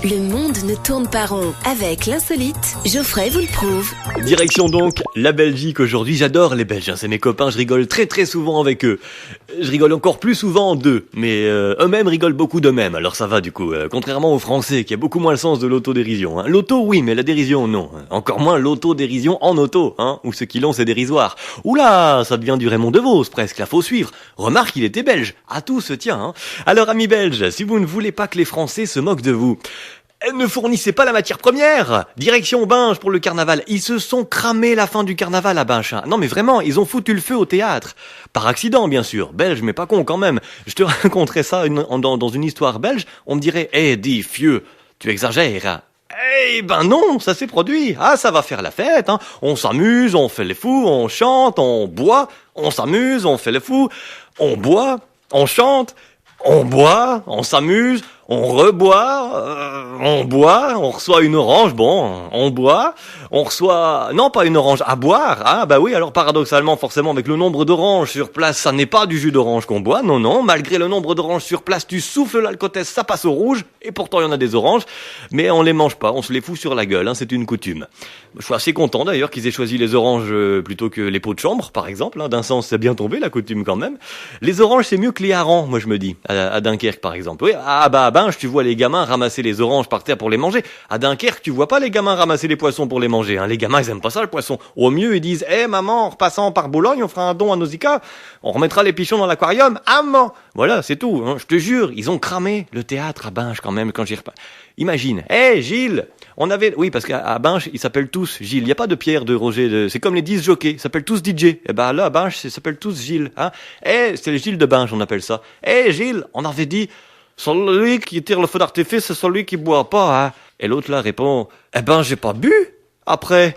Le monde ne tourne pas rond. Avec l'insolite, Geoffrey vous le prouve. Direction donc la Belgique aujourd'hui. J'adore les Belges, c'est mes copains, je rigole très très souvent avec eux. Je rigole encore plus souvent d'eux, mais eux-mêmes rigolent beaucoup d'eux-mêmes, alors ça va du coup. Contrairement aux Français, qui a beaucoup moins le sens de l'autodérision. Hein. L'auto, oui, mais la dérision, non. Encore moins l'autodérision en auto, hein, où ce qu'ils ont, c'est dérisoire. Oula, ça devient du Raymond DeVos presque, là faut suivre. Remarque, il était belge. À tout se tient. Hein. Alors amis belges, si vous ne voulez pas que les Français se moquent de vous, ne fournissez pas la matière première. Direction Binche pour le carnaval. Ils se sont cramés la fin du carnaval à Binche. Non mais vraiment, ils ont foutu le feu au théâtre. Par accident bien sûr, belge mais pas con quand même. Je te raconterais ça dans une histoire belge, on me dirait « Eh, dis, fieux, tu exagères ». Eh ben non, ça s'est produit. Ah, ça va faire la fête, hein. On s'amuse, on fait les fous, on chante, on boit, on s'amuse, on fait les fous, on boit, on chante, on boit, on s'amuse, on reboit, on boit, on reçoit une orange, bon, on boit, on reçoit, non pas une orange, à boire, ah bah oui, alors paradoxalement, forcément, avec le nombre d'oranges sur place, ça n'est pas du jus d'orange qu'on boit, non, malgré le nombre d'oranges sur place, tu souffles l'alcotest, ça passe au rouge, et pourtant il y en a des oranges, mais on les mange pas, on se les fout sur la gueule, hein, c'est une coutume. Je suis assez content d'ailleurs qu'ils aient choisi les oranges plutôt que les pots de chambre, par exemple, hein, d'un sens c'est bien tombé la coutume quand même. Les oranges c'est mieux que les harengs, moi je me dis, à Dunkerque par exemple. Oui, ah bah à Binche, tu vois les gamins ramasser les oranges par terre pour les manger. À Dunkerque, tu vois pas les gamins ramasser les poissons pour les manger. Hein. Les gamins, ils aiment pas ça, le poisson. Au mieux, ils disent, maman, en repassant par Boulogne, on fera un don à Nausicaa. On remettra les pichons dans l'aquarium. Ah, maman. Voilà, c'est tout. Hein. Je te jure, ils ont cramé le théâtre à Binche quand même, quand j'y repasse. Imagine. Gilles, on avait... Oui, parce qu'à Binche, ils s'appellent tous Gilles. Il n'y a pas de Pierre, de Roger. C'est comme les 10 jockeys. Ils s'appellent tous DJ. Et ben là, à Binche, ils s'appellent tous Gilles. Hein. C'est le Gilles de Binche, on appelle ça. Gilles, on avait dit... Celui qui tire le feu d'artifice, c'est celui qui boit pas, hein. Et l'autre là répond, j'ai pas bu après.